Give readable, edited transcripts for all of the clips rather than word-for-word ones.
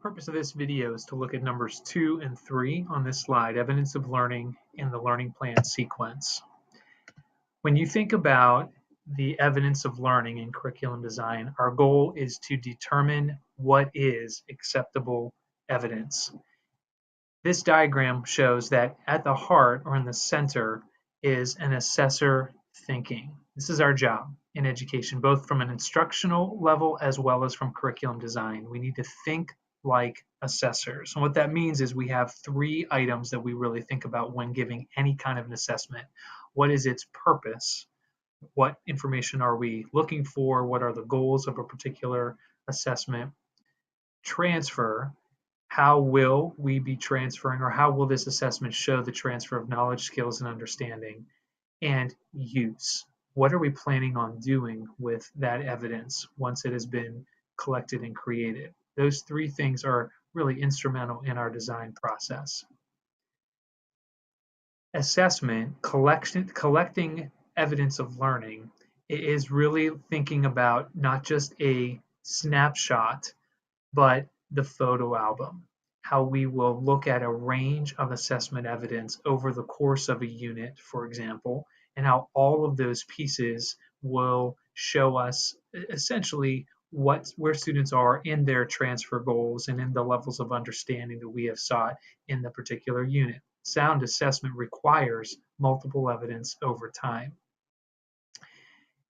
Purpose of this video is to look at numbers 2 and 3 on this slide, evidence of learning in the learning plan sequence. When you think about the evidence of learning in curriculum design, our goal is to determine what is acceptable evidence. This diagram shows that at the heart or in the center is an assessor thinking. This is our job in education, both from an instructional level as well as from curriculum design. We need to think like assessors. And what that means is we have three items that we really think about when giving any kind of an assessment. What is its purpose? What information are we looking for? What are the goals of a particular assessment? Transfer. How will we be transferring, or how will this assessment show the transfer of knowledge, skills, and understanding? And use. What are we planning on doing with that evidence once it has been collected and created? Those three things are really instrumental in our design process. Assessment, collecting evidence of learning, is really thinking about not just a snapshot, but the photo album, how we will look at a range of assessment evidence over the course of a unit, for example, and how all of those pieces will show us essentially where students are in their transfer goals and in the levels of understanding that we have sought in the particular unit. Sound assessment requires multiple evidence over time.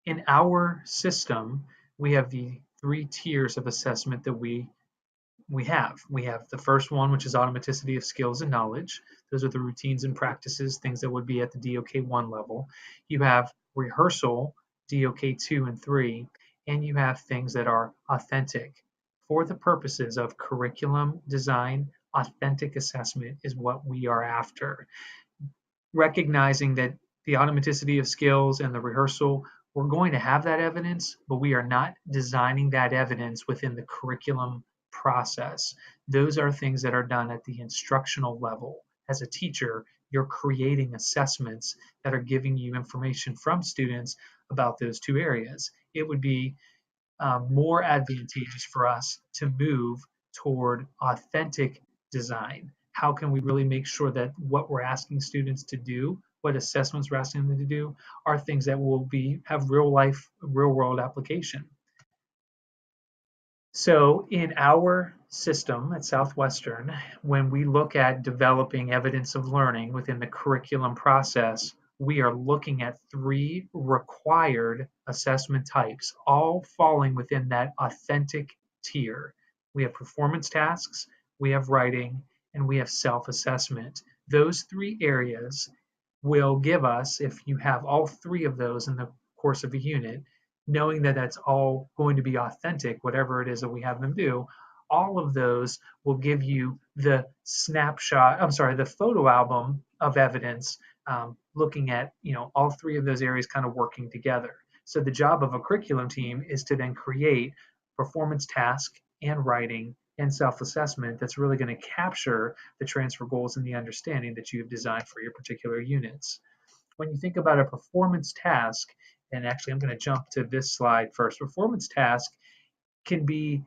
In our system, we have the three tiers of assessment that we have. We have the first one, which is automaticity of skills and knowledge. Those are the routines and practices, things that would be at the DOK1 level. You have rehearsal, DOK2 and 3, and you have things that are authentic. For the purposes of curriculum design, authentic assessment is what we are after. Recognizing that the automaticity of skills and the rehearsal, we're going to have that evidence, but we are not designing that evidence within the curriculum process. Those are things that are done at the instructional level. As a teacher, you're creating assessments that are giving you information from students about those two areas. It would be more advantageous for us to move toward authentic design. How can we really make sure that what we're asking students to do, what assessments we're asking them to do, are things that will have real world application? So in our system at Southwestern, when we look at developing evidence of learning within the curriculum process, we are looking at three required assessment types, all falling within that authentic tier. We have performance tasks, we have writing, and we have self-assessment. Those three areas will give us, if you have all three of those in the course of a unit, knowing that that's all going to be authentic, whatever it is that we have them do, all of those will give you the the photo album of evidence, looking at all three of those areas kind of working together. So the job of a curriculum team is to then create performance task and writing and self-assessment that's really going to capture the transfer goals and the understanding that you have designed for your particular units. When you think about a performance task, and actually I'm going to jump to this slide first. Performance task can be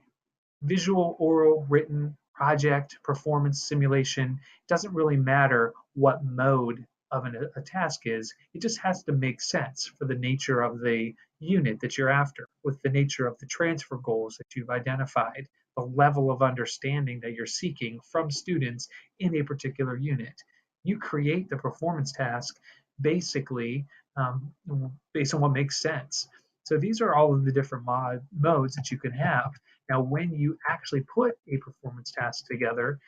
visual, oral, written, project, performance, simulation. It doesn't really matter what mode of a task is. It just has to make sense for the nature of the unit that you're after, with the nature of the transfer goals that you've identified, the level of understanding that you're seeking from students in a particular unit. You create the performance task basically based on what makes sense. So these are all of the different modes that you can have. Now, when you actually put a performance task together,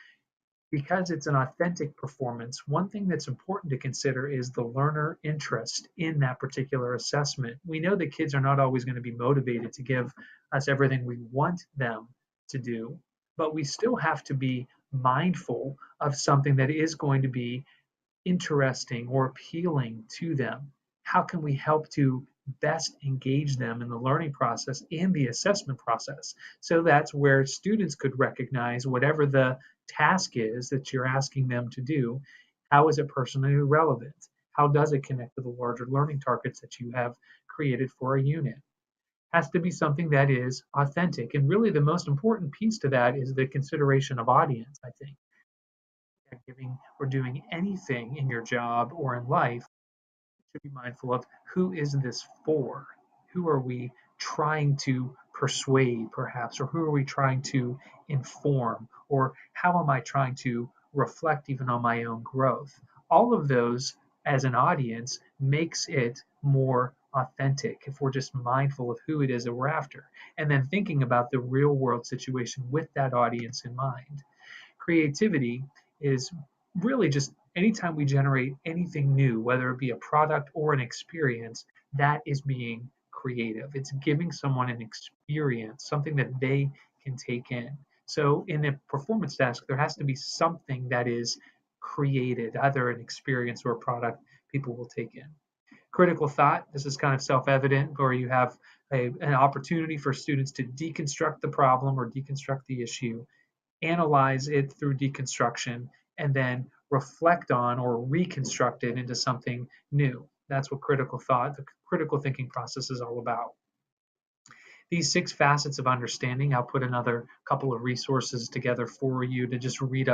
because it's an authentic performance, one thing that's important to consider is the learner interest in that particular assessment. We know that kids are not always going to be motivated to give us everything we want them to do, but we still have to be mindful of something that is going to be interesting or appealing to them. How can we help to best engage them in the learning process and the assessment process? So that's where students could recognize whatever the task is that you're asking them to do. How is it personally relevant? How does it connect to the larger learning targets that you have created for a unit? has to be something that is authentic. And really, the most important piece to that is the consideration of audience, I think. Giving or doing anything in your job or in life, you should be mindful of who is this for? Who are we trying to persuade, perhaps, or who are we trying to inform? Or how am I trying to reflect even on my own growth? All of those, as an audience, makes it more authentic if we're just mindful of who it is that we're after, and then thinking about the real world situation with that audience in mind. Creativity is really just anytime we generate anything new, whether it be a product or an experience, that is being creative. It's giving someone an experience, something that they can take in. So in a performance task, there has to be something that is created, either an experience or a product people will take in. Critical thought, this is kind of self-evident, where you have an opportunity for students to deconstruct the problem or deconstruct the issue, analyze it through deconstruction, and then reflect on or reconstruct it into something new. That's what critical thought, the critical thinking process is all about. These 6 facets of understanding, I'll put another couple of resources together for you to just read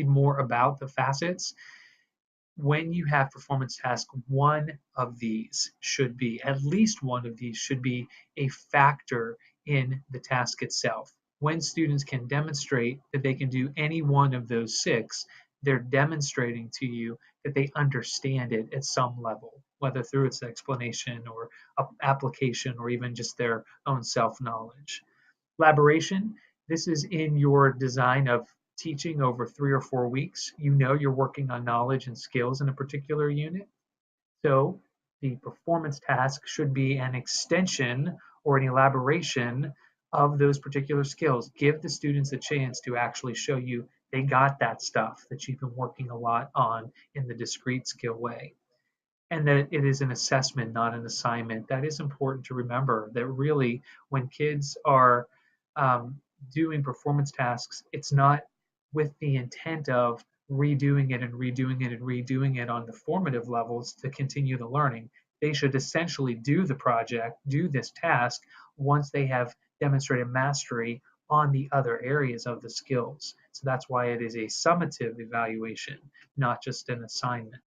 more about the facets. When you have performance task, one of these should be, at least one of these should be a factor in the task itself. When students can demonstrate that they can do any one of those 6, they're demonstrating to you that they understand it at some level, whether through its explanation or application or even just their own self-knowledge. Collaboration, this is in your design of teaching over 3 or 4 weeks. You know you're working on knowledge and skills in a particular unit. So the performance task should be an extension or an elaboration of those particular skills. Give the students a chance to actually show you they got that stuff that you've been working a lot on in the discrete skill way. And that it is an assessment, not an assignment. That is important to remember, that really when kids are doing performance tasks, it's not with the intent of redoing it and redoing it and redoing it on the formative levels to continue the learning. They should essentially do the project, do this task, once they have demonstrated mastery on the other areas of the skills. So that's why it is a summative evaluation, not just an assignment.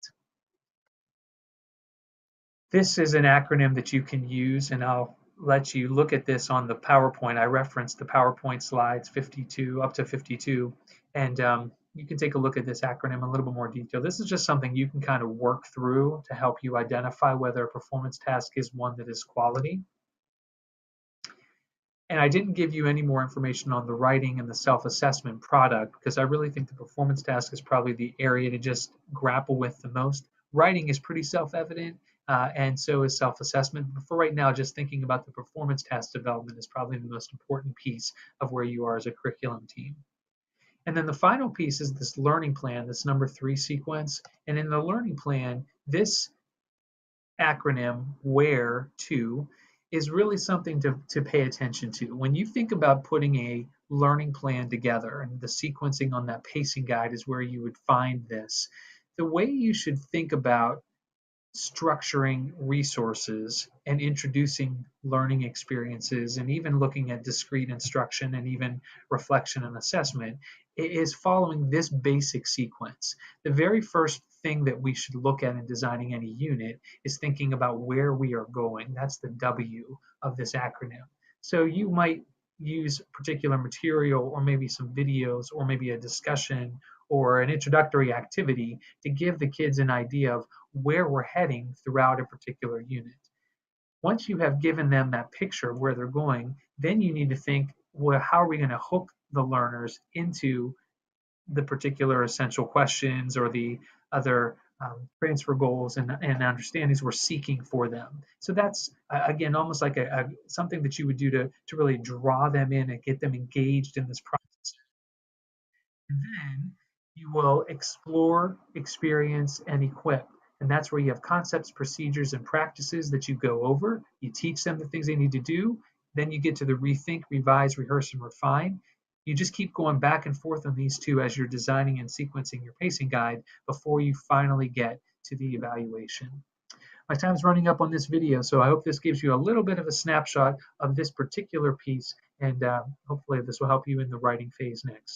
This is an acronym that you can use, and I'll let you look at this on the PowerPoint. I referenced the PowerPoint slides 52 up to 52, and you can take a look at this acronym in a little bit more detail. This is just something you can kind of work through to help you identify whether a performance task is one that is quality. And I didn't give you any more information on the writing and the self-assessment product because I really think the performance task is probably the area to just grapple with the most. Writing is pretty self-evident, and so is self-assessment. But for right now, just thinking about the performance task development is probably the most important piece of where you are as a curriculum team. And then the final piece is this learning plan, this number 3 sequence. And in the learning plan, this acronym, WHERE to, is really something to pay attention to. When you think about putting a learning plan together, and the sequencing on that pacing guide is where you would find this, the way you should think about structuring resources and introducing learning experiences and even looking at discrete instruction and even reflection and assessment is following this basic sequence. The very first thing that we should look at in designing any unit is thinking about where we are going. That's the W of this acronym. So you might use particular material or maybe some videos or maybe a discussion or an introductory activity to give the kids an idea of where we're heading throughout a particular unit. Once you have given them that picture of where they're going, then you need to think, well, how are we going to hook the learners into the particular essential questions or the other transfer goals and understandings we're seeking for them. So that's, again, almost like something that you would do to really draw them in and get them engaged in this process. And then you will explore, experience, and equip. And that's where you have concepts, procedures, and practices that you go over. You teach them the things they need to do. Then you get to the rethink, revise, rehearse, and refine. You just keep going back and forth on these 2 as you're designing and sequencing your pacing guide before you finally get to the evaluation. My time's running up on this video, so I hope this gives you a little bit of a snapshot of this particular piece, and hopefully this will help you in the writing phase next.